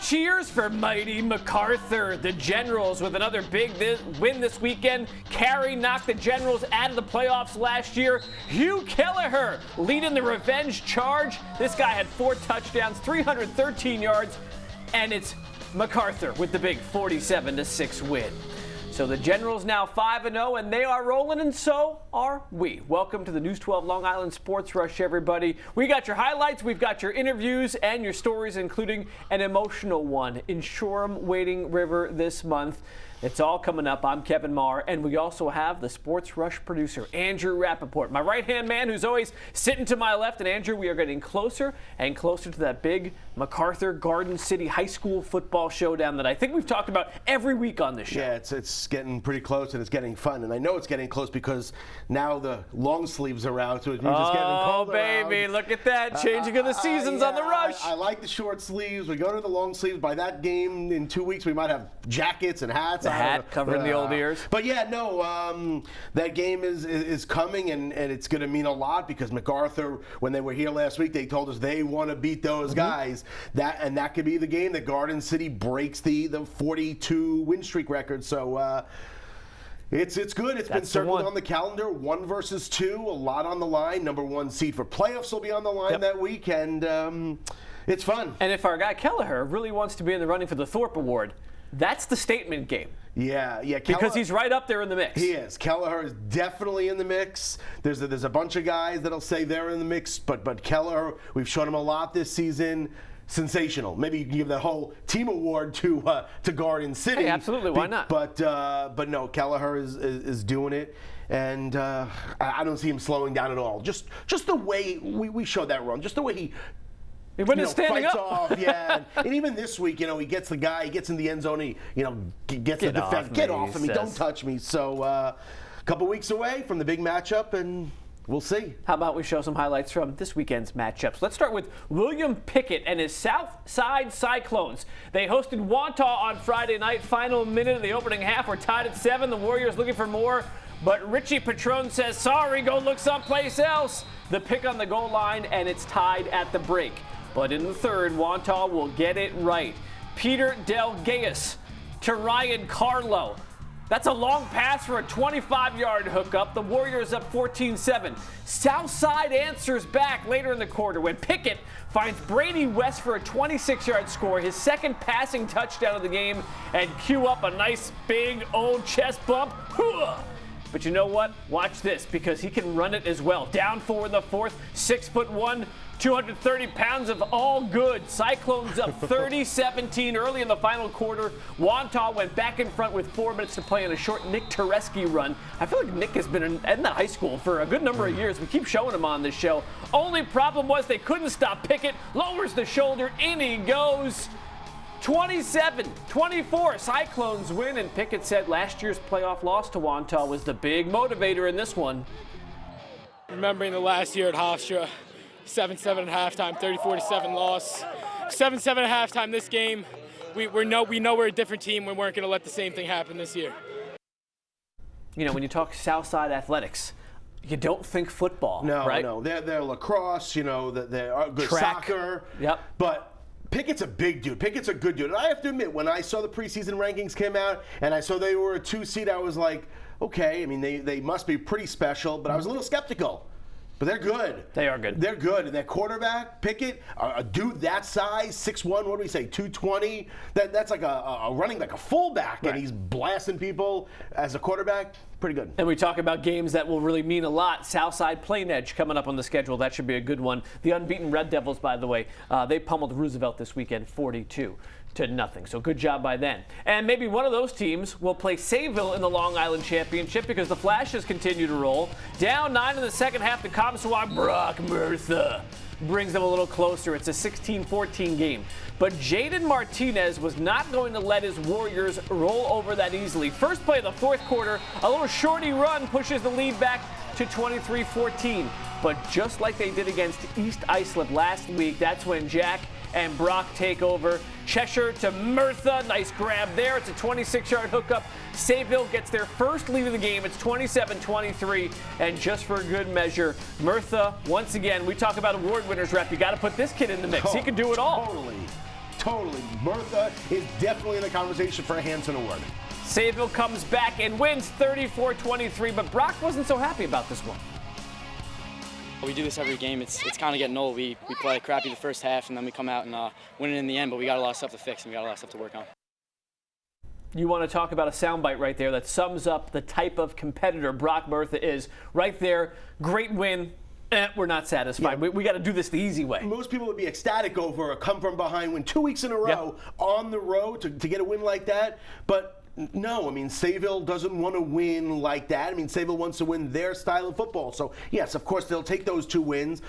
cheers for mighty MacArthur. The Generals with another big win this weekend. Carey knocked the Generals out of the playoffs last year. Hugh Kelleher leading the revenge charge. This guy had 4 touchdowns, 313 yards, and it's MacArthur with the big 47-6 win. So the Generals now 5-0, and they are rolling, and so are we. Welcome to the News 12 Long Island Sports Rush, everybody. We got your highlights, we've got your interviews, and your stories, including an emotional one in Shoreham Wading River this month. It's all coming up. I'm Kevin Maher, and we also have the Sports Rush producer, Andrew Rappaport, my right-hand man who's always sitting to my left. And Andrew, we are getting closer and closer to that big MacArthur Garden City High School football showdown that I think we've talked about every week on this show. Yeah, it's getting pretty close, and it's getting fun. And I know it's getting close because now the long sleeves are out, so it means it's getting colder. Oh, baby, look at that. Changing of the seasons on the Rush. I like the short sleeves. We go to the long sleeves. By that game in 2 weeks, we might have jackets and hats. The hat covering the old ears. But yeah, no, that game is coming, and it's going to mean a lot because MacArthur, when they were here last week, they told us they want to beat those guys. That could be the game that Garden City breaks the 42 win streak record. So it's good. It's been circled on the calendar. 1 versus 2, a lot on the line. Number 1 seed for playoffs will be on the line that week, and it's fun. And if our guy Kelleher really wants to be in the running for the Thorpe Award, that's the statement game. Yeah. Because he's right up there in the mix. He is. Kelleher is definitely in the mix. There's a bunch of guys that'll say they're in the mix, but Kelleher, we've shown him a lot this season. Sensational. Maybe you can give the whole team award to Garden City. Hey, absolutely. Why not? But no, Kelleher is doing it, and I don't see him slowing down at all. Just the way we showed that run, just the way he standing fights up. off, yeah. And even this week, he gets the guy, he gets in the end zone, he gets the defense. Get off me, don't touch me. So a couple weeks away from the big matchup, and we'll see. How about we show some highlights from this weekend's matchups? Let's start with William Pickett and his Southside Cyclones. They hosted Wantagh on Friday night. Final minute of the opening half. We're tied at 7. The Warriors looking for more, but Richie Patron says, sorry, go look someplace else. The pick on the goal line, and it's tied at the break. But in the third, Wantagh will get it right. Peter Del Gaius to Ryan Carlo. That's a long pass for a 25-yard hookup. The Warriors up 14-7. Southside answers back later in the quarter when Pickett finds Brady West for a 26-yard score, his second passing touchdown of the game, and cue up a nice big old chest bump. But you know what? Watch this, because he can run it as well. Down 4 in the fourth, 6'1", 230 pounds of all good. Cyclones up 30-17 early in the final quarter. Wantagh went back in front with 4 minutes to play on a short Nick Tereski run. I feel like Nick has been in that high school for a good number of years. We keep showing him on this show. Only problem was they couldn't stop Pickett. Lowers the shoulder, in he goes. 27-24, Cyclones win, and Pickett said last year's playoff loss to Wantagh was the big motivator in this one. Remembering the last year at Hofstra, 7-7 at halftime, 34-7 loss. 7-7 at halftime this game. We know we're a different team. We weren't going to let the same thing happen this year. When you talk Southside athletics, you don't think football, right? No. They're lacrosse, they're good track. Soccer. Yep. But Pickett's a big dude. Pickett's a good dude. And I have to admit, when I saw the preseason rankings came out and I saw they were a 2 seed, I was like, okay, they must be pretty special, but I was a little skeptical. But they're good. They are good. They're good. And that quarterback, Pickett, a dude that size, 6'1", what do we say, 220? That's like a running like a fullback, right. And he's blasting people as a quarterback. Pretty good. And we talk about games that will really mean a lot. Southside Plain Edge coming up on the schedule. That should be a good one. The unbeaten Red Devils, by the way, they pummeled Roosevelt this weekend 42-0. So good job by them. And maybe one of those teams will play Sayville in the Long Island Championship because the Flashes continue to roll. Down 9 in the second half, the Comstock Brock Murtha brings them a little closer. It's a 16-14 game. But Jaden Martinez was not going to let his Warriors roll over that easily. First play of the fourth quarter, a little shorty run pushes the lead back to 23-14. But just like they did against East Islip last week, that's when Jack and Brock take over. Cheshire to Murtha, nice grab there. It's a 26-yard hookup. Sayville gets their first lead of the game. It's 27-23, and just for good measure, Murtha, once again, we talk about award winners, Rep. You got to put this kid in the mix. He can do it all. totally. Bertha is definitely in the conversation for a Hanson Award. Sayville comes back and wins 34-23, but Brock wasn't so happy about this one. We do this every game. It's kind of getting old. We play crappy the first half, and then we come out and win it in the end, but we got a lot of stuff to fix, and we got a lot of stuff to work on. You want to talk about a soundbite right there that sums up the type of competitor Brock Bertha is. Right there, great win. We're not satisfied. Yeah. We got to do this the easy way. Most people would be ecstatic over a come-from-behind win 2 weeks in a row on the road to get a win like that. But no, I mean, Sayville doesn't want to win like that. I mean, Sayville wants to win their style of football. So, yes, of course, they'll take those 2 wins,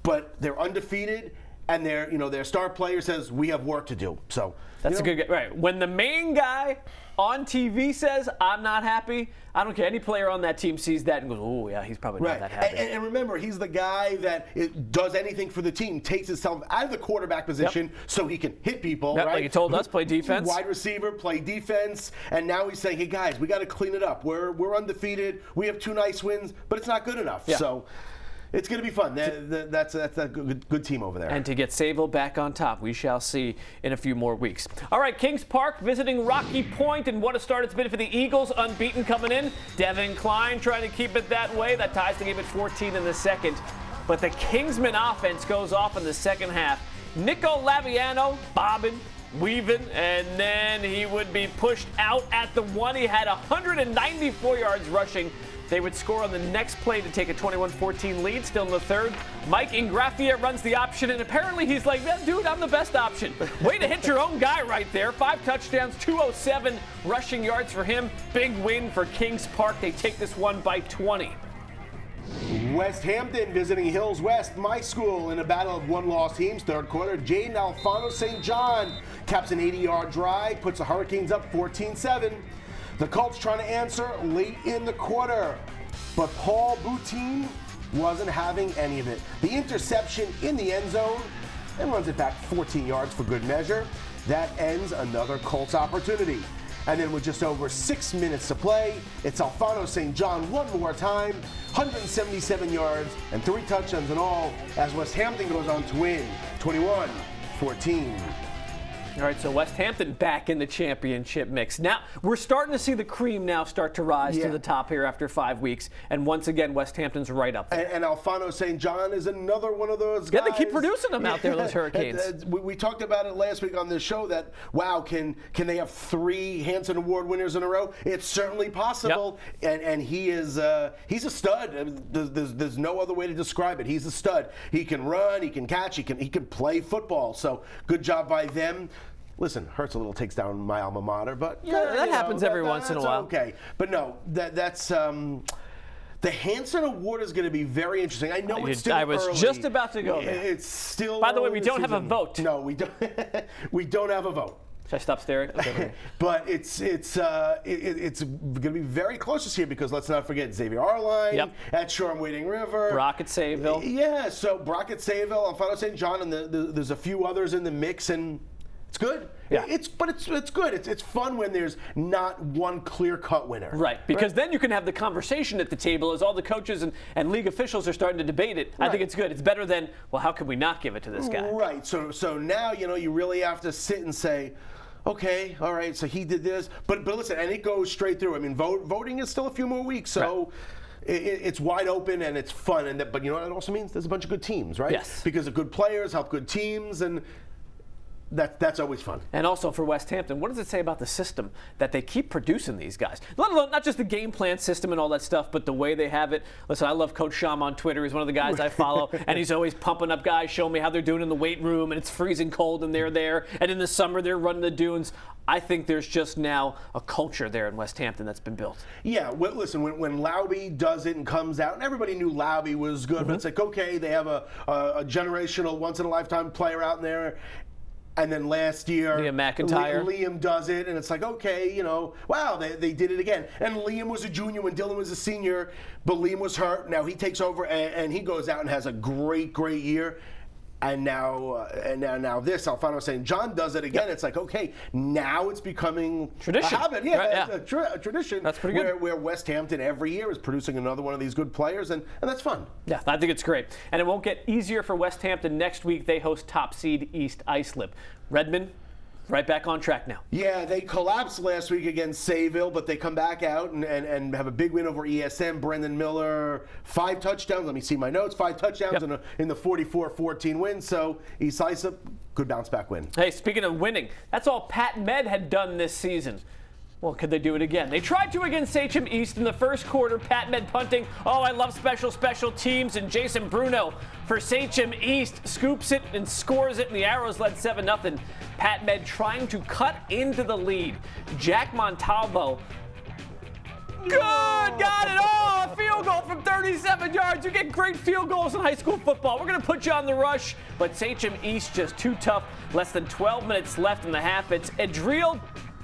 but they're undefeated, and their star player says, we have work to do. So that's a good guy. Right. When the main guy on TV says, I'm not happy, I don't care. Any player on that team sees that and goes, oh, yeah, he's probably not that happy. And remember, he's the guy that does anything for the team, takes himself out of the quarterback position so he can hit people, right? Like he told us, play defense. Wide receiver, play defense. And now he's saying, hey, guys, we got to clean it up. We're undefeated. We have 2 nice wins, but it's not good enough. Yeah. So it's going to be fun. That's a good team over there. And to get Sayville back on top, we shall see in a few more weeks. All right, Kings Park visiting Rocky Point, and what a start it's been for the Eagles, unbeaten coming in. Devin Klein trying to keep it that way. That ties the game at 14 in the second. But the Kingsman offense goes off in the second half. Nico Laviano bobbing, weaving, and then he would be pushed out at the 1. He had 194 yards rushing. They would score on the next play to take a 21-14 lead. Still in the third, Mike Ingrafia runs the option, and apparently he's like, dude, I'm the best option. Way to hit your own guy right there. 5 touchdowns, 207 rushing yards for him. Big win for Kings Park. They take this one by 20. West Hampton visiting Hills West, my school, in a battle of 1-loss teams. Third quarter, Jaden Alfano St. John caps an 80-yard drive, puts the Hurricanes up 14-7. The Colts trying to answer late in the quarter, but Paul Boutine wasn't having any of it. The interception in the end zone and runs it back 14 yards for good measure. That ends another Colts opportunity. And then with just over 6 minutes to play, it's Alfano St. John one more time, 177 yards and 3 touchdowns in all, as West Hampton goes on to win 21-14. All right, so West Hampton back in the championship mix. Now, we're starting to see the cream now start to rise to the top here after 5 weeks. And once again, West Hampton's right up there. And Alfano St. John is another one of those guys. Yeah, they keep producing them out there, those Hurricanes. We talked about it last week on this show that, wow, can they have 3 Hanson Award winners in a row? It's certainly possible. Yep. And he is he's a stud. There's no other way to describe it. He's a stud. He can run, he can catch, he can play football. So good job by them. Listen, hurts a little, takes down my alma mater, but that happens every once in a while. Okay, but no, that's the Hanson Award is going to be very interesting. I know it's still early. I was just about to go there. It's still. By the way, we don't have a vote. No, we don't. We don't have a vote. Should I stop staring? Okay. But it's going to be very close this year because let's not forget Xavier Arline at Shoreham Wading River. Brock at Sayville. Yeah, so Brock at Sayville, Alfano St. John, and there's a few others in the mix, and it's good. Yeah. It's good. It's fun when there's not one clear-cut winner. Right, because then you can have the conversation at the table as all the coaches and league officials are starting to debate it. Right. I think it's good. It's better than, well, how can we not give it to this guy? Right. So now, you really have to sit and say, okay, all right, so he did this. But listen, and it goes straight through. I mean, voting is still a few more weeks, so it's wide open and it's fun. But you know what it also means? There's a bunch of good teams, right? Yes. Because of good players help good teams, and that's always fun. And also for West Hampton, what does it say about the system that they keep producing these guys? Let alone not just the game plan system and all that stuff, but the way they have it. Listen, I love Coach Sham on Twitter. He's one of the guys I follow, and he's always pumping up guys, showing me how they're doing in the weight room, and it's freezing cold, and they're there. And in the summer, they're running the dunes. I think there's just now a culture there in West Hampton that's been built. Yeah, well, listen, when Lauby does it and comes out, and everybody knew Lauby was good, but it's like, okay, they have a generational, once-in-a-lifetime player out there. And then last year, Liam McIntyre. Liam does it, and it's like, okay, wow, they did it again. And Liam was a junior when Dylan was a senior, but Liam was hurt. Now he takes over, and he goes out and has a great year. And now this, Alfano St. John does it again. It's like, okay, now it's becoming tradition. A habit. Yeah, a tradition. That's pretty good. Where West Hampton every year is producing another one of these good players, and that's fun. Yeah, I think it's great. And it won't get easier for West Hampton. Next week, they host top seed East Islip. Redmond, right back on track now. Yeah, they collapsed last week against Sayville, but they come back out and have a big win over ESM. Brendan Miller, 5 touchdowns. Let me see my notes. 5 touchdowns in the 44-14 win. So East Islip, good bounce back win. Hey, speaking of winning, that's all Pat Med had done this season. Well, could they do it again? They tried to against Sachem East in the first quarter. Pat Med punting. Oh, I love special teams. And Jason Bruno for Sachem East scoops it and scores it, and the Arrows led 7-0. Pat Med trying to cut into the lead. Jack Montalvo. Good! Got it! Oh, a field goal from 37 yards. You get great field goals in high school football. We're going to put you on the rush. But Sachem East just too tough. Less than 12 minutes left in the half. It's Adriel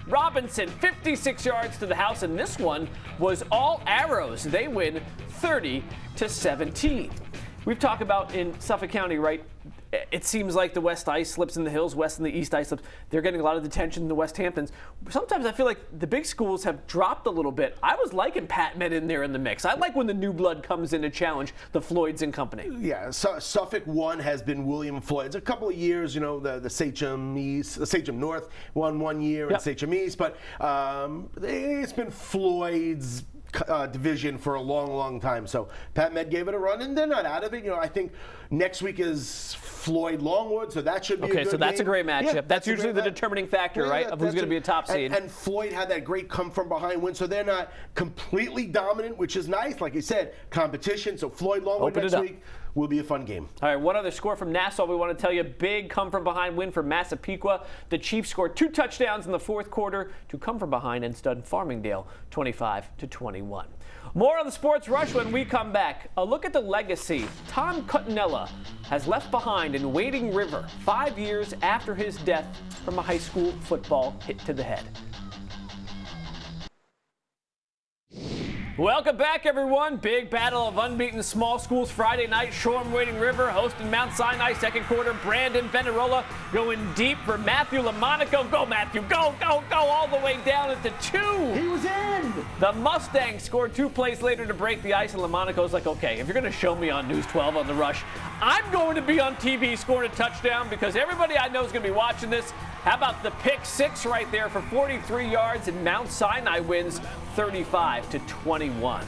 Robinson, 56 yards to the house, and this one was all Arrows. They win 30-17. We've talked about in Suffolk County, right? It seems like the West Islips and the Hills, West and the East Islips, they're getting a lot of attention in the West Hamptons. Sometimes I feel like the big schools have dropped a little bit. I was liking Pat Med in there in the mix. I like when the new blood comes in to challenge the Floyds and company. Yeah, Suffolk 1 has been William Floyd's. A couple of years, you know, the Sachem East, the Sachem North won 1 year, and Sachem East, but it's been Floyd's division for a long time. So Pat Med gave it a run, and they're not out of it. You know, I think next week is Floyd Longwood, so that should be a good so that's game. A great matchup. Yeah, that's usually the determining factor, right, of who's going to be a top seed. And Floyd had that great come-from-behind win, so they're not completely dominant, which is nice. Like you said, competition. So Floyd Longwood next week will be a fun game. All right, one other score from Nassau we want to tell you. Big come-from-behind win for Massapequa. The Chiefs scored 2 touchdowns in the fourth quarter to come from behind and stud Farmingdale 25-21. More on the Sports Rush when we come back. A look at the legacy Tom Cannella has left behind in Wading River 5 years after his death from a high school football hit to the head. Welcome back, everyone. Big battle of unbeaten small schools Friday night. Shoreham Wading River hosting Mount Sinai. Second quarter, Brandon Venerola going deep for Matthew Lamonaco. Go, Matthew. Go, go, go. All the way down at the 2. He was in. The Mustangs scored 2 plays later to break the ice, and Lamonaco's like, okay, if you're going to show me on News 12 on the Rush, I'm going to be on TV scoring a touchdown because everybody I know is going to be watching this. How about the pick 6 right there for 43 yards, and Mount Sinai wins 35-21.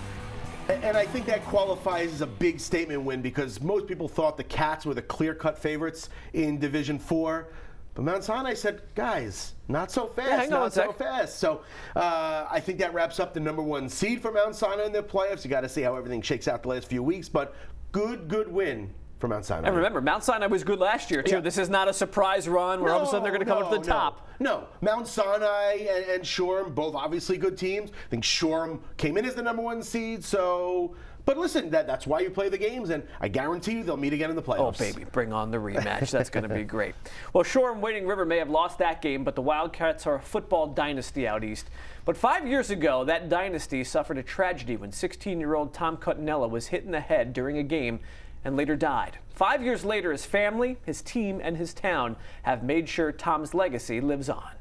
And I think that qualifies as a big statement win because most people thought the Cats were the clear-cut favorites in Division 4. But Mount Sinai said, guys, not so fast, not so fast. So I think that wraps up the #1 seed for Mount Sinai in their playoffs. You got to see how everything shakes out the last few weeks, but good win for Mount Sinai. And remember, Mount Sinai was good last year, too. Yeah. This is not a surprise run where all of a sudden they're going to come up to the top. No. Mount Sinai and Shoreham, both obviously good teams. I think Shoreham came in as the #1 seed, so... But listen, that's why you play the games, and I guarantee you they'll meet again in the playoffs. Oh, baby, bring on the rematch. That's going to be great. Well, Shoreham Wading River may have lost that game, but the Wildcats are a football dynasty out east. But 5 years ago, that dynasty suffered a tragedy when 16-year-old Tom Cannella was hit in the head during a game and later died. 5 years later, his family, his team, and his town have made sure Tom's legacy lives on.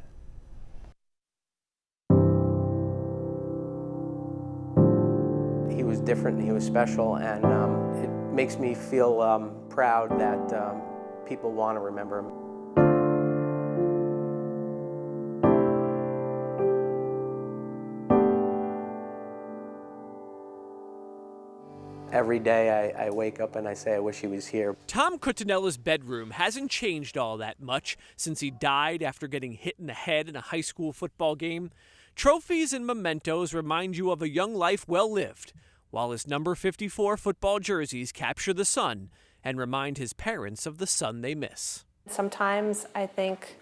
He was different and he was special, and it makes me feel proud that people want to remember him. Every day I wake up and I say I wish he was here. Tom Cannella's bedroom hasn't changed all that much since he died after getting hit in the head in a high school football game. Trophies and mementos remind you of a young life well lived, while his number 54 football jerseys capture the sun and remind his parents of the son they miss. Sometimes I think,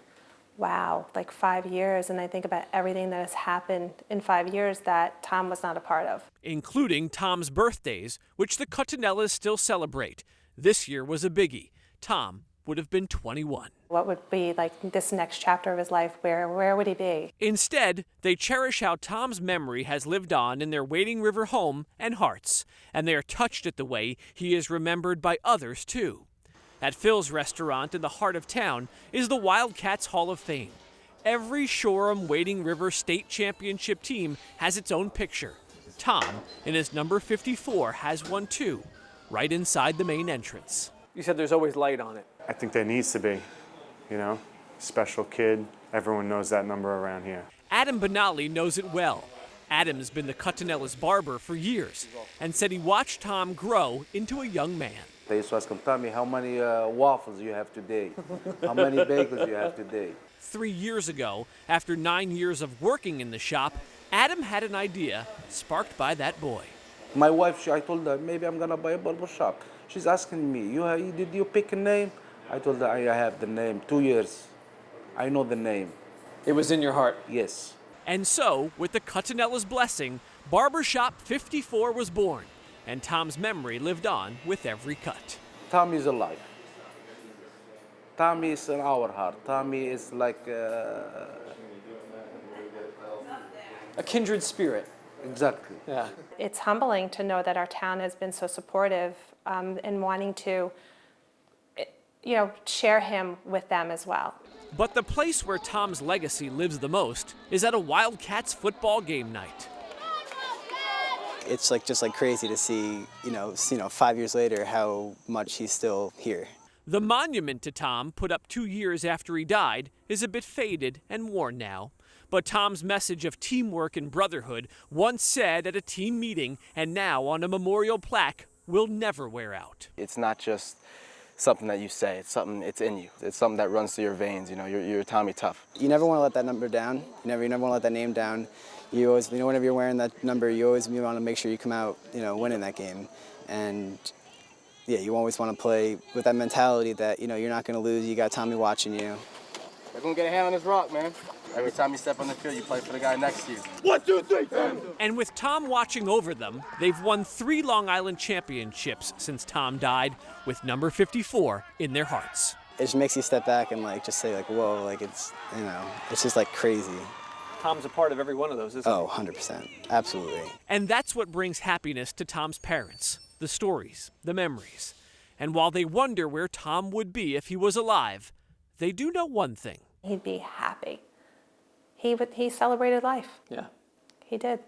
wow, like 5 years, and I think about everything that has happened in 5 years that Tom was not a part of. Including Tom's birthdays, which the Cannellas still celebrate. This year was a biggie. Tom would have been 21. What would be like this next chapter of his life? Where would he be? Instead, they cherish how Tom's memory has lived on in their Wading River home and hearts, and they are touched at the way he is remembered by others too. At Phil's restaurant in the heart of town is the Wildcats Hall of Fame. Every Shoreham Wading River state championship team has its own picture. Tom, in his number 54, has one too, right inside the main entrance. You said there's always light on it. I think there needs to be, you know. special kid. Everyone knows that number around here. Adam Benali knows it well. Adam's been the Cattanella's barber for years and said he watched Tom grow into a young man. They used to ask him, Tommy, how many waffles you have today? How many bagels you have today? 3 years ago, after 9 years of working in the shop, Adam had an idea sparked by that boy. My wife, I told her, maybe I'm going to buy a barber shop. She's asking me, did you pick a name? I told her, I have the name, 2 years. I know the name. It was in your heart? Yes. And so, with the Cattanella's blessing, Barbershop 54 was born, and Tom's memory lived on with every cut. Tommy is alive. Tommy is in our heart. Tommy is like a kindred spirit. Exactly. Yeah. It's humbling to know that our town has been so supportive in wanting to, share him with them as well. But the place where Tom's legacy lives the most is at a Wildcats football game night. It's just crazy to see, 5 years later, how much he's still here. The monument to Tom, put up 2 years after he died, is a bit faded and worn now. But Tom's message of teamwork and brotherhood, once said at a team meeting and now on a memorial plaque, will never wear out. It's not just something that you say, it's in you. It's something that runs through your veins, you're Tommy Tough. You never want to let that number down. You never want to let that name down. You always, whenever you're wearing that number, you want to make sure you come out, winning that game. And yeah, you always want to play with that mentality that, you're not going to lose. You got Tommy watching you. They're going to get a hand on this rock, man. Every time you step on the field, you play for the guy next to you. 1, 2, 3. And with Tom watching over them, they've won 3 Long Island championships since Tom died, with number 54 in their hearts. It just makes you step back and just say whoa, it's, it's just crazy. Tom's a part of every one of those, isn't he? Oh, 100%. Absolutely. And that's what brings happiness to Tom's parents, the stories, the memories. And while they wonder where Tom would be if he was alive, they do know one thing. He'd be happy. He celebrated life. Yeah. He did.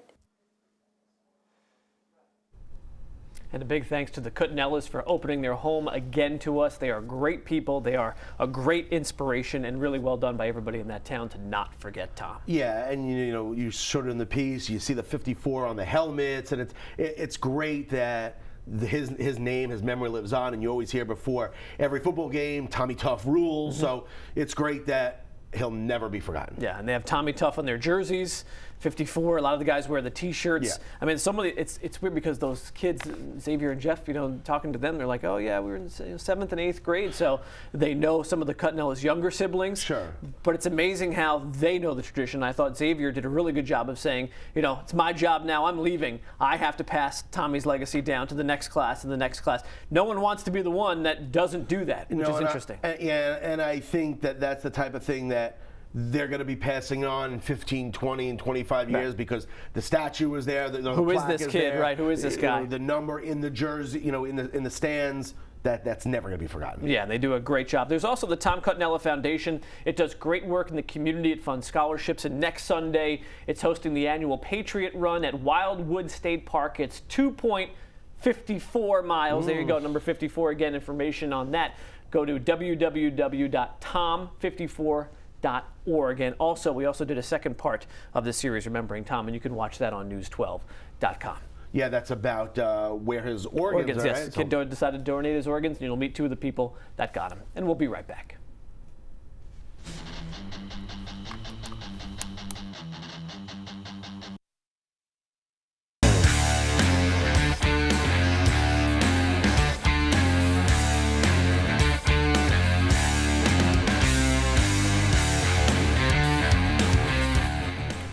And a big thanks to the Cannellas for opening their home again to us. They are great people. They are a great inspiration, and really well done by everybody in that town to not forget Tom. Yeah, and you showed it in the piece. You see the 54 on the helmets, and it's great that his name, his memory lives on, and you always hear before every football game, Tommy Tough rules. Mm-hmm. So it's great that he'll never be forgotten. Yeah, and they have Tommy Tough on their jerseys, 54. A lot of the guys wear the T-shirts. Yeah. I mean, it's weird because those kids, Xavier and Jeff, talking to them, they're like, oh yeah, we were in 7th and 8th grade, so they know some of the Cattanella's younger siblings. Sure. But it's amazing how they know the tradition. I thought Xavier did a really good job of saying, it's my job now. I'm leaving. I have to pass Tommy's legacy down to the next class and the next class. No one wants to be the one that doesn't do that, which is interesting. And I think that's the type of thing that they're going to be passing on in 15, 20, and 25 years because the statue was there. Who is this kid, right? Who is this guy? The number in the jersey, in the stands. That's never going to be forgotten. Yeah, they do a great job. There's also the Tom Cannella Foundation. It does great work in the community. It funds scholarships. And next Sunday, it's hosting the annual Patriot Run at Wildwood State Park. It's 2.54 miles. There you go, number 54. Again, information on that. Go to www.tom54.org. And also, we also did a second part of the series, Remembering Tom, and you can watch that on news12.com. Yeah, that's about where his organs are. Yes, right? the kid decided to donate his organs, and you'll meet 2 of the people that got him. And we'll be right back.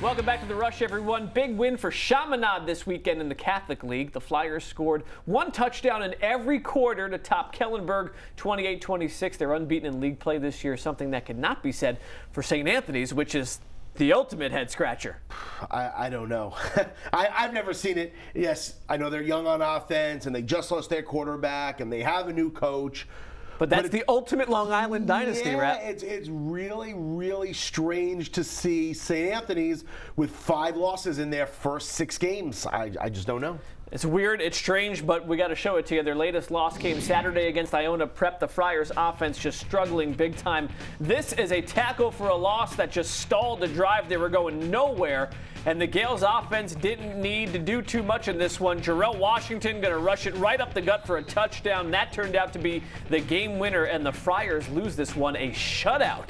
Welcome back to The Rush, everyone. Big win for Chaminade this weekend in the Catholic League. The Flyers scored 1 touchdown in every quarter to top Kellenberg 28-26. They're unbeaten in league play this year, something that cannot be said for St. Anthony's, which is the ultimate head scratcher. I don't know. I've never seen it. Yes, I know they're young on offense, and they just lost their quarterback, and they have a new coach. But that's the ultimate Long Island dynasty, right? It's really, really strange to see St. Anthony's with 5 losses in their first 6 games. I just don't know. It's weird, it's strange, but we got to show it to you. Their latest loss came Saturday against Iona Prep. The Friars offense just struggling big time. This is a tackle for a loss that just stalled the drive. They were going nowhere, and the Gales offense didn't need to do too much in this one. Jarrell Washington going to rush it right up the gut for a touchdown. That turned out to be the game winner, and the Friars lose this one, a shutout.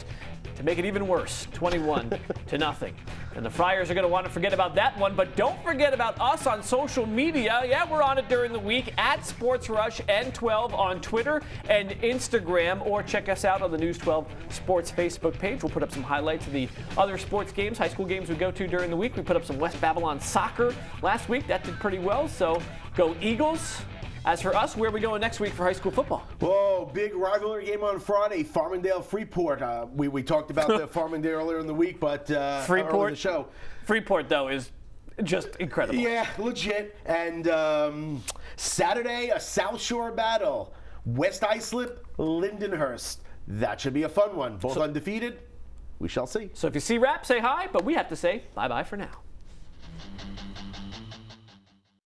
To make it even worse, 21-0. And the Friars are going to want to forget about that one, but don't forget about us on social media. Yeah, we're on it during the week at Sports Rush N12 on Twitter and Instagram, or check us out on the News 12 Sports Facebook page. We'll put up some highlights of the other sports games, high school games we go to during the week. We put up some West Babylon soccer last week. That did pretty well, so go Eagles. As for us, where are we going next week for high school football? Whoa, big rivalry game on Friday, Farmingdale-Freeport. We talked about the Farmingdale earlier in the week, but Freeport, earlier in the show. Freeport, though, is just incredible. Yeah, legit. And Saturday, a South Shore battle. West Islip, Lindenhurst. That should be a fun one. Both undefeated. We shall see. So if you see Rap, say hi, but we have to say bye-bye for now.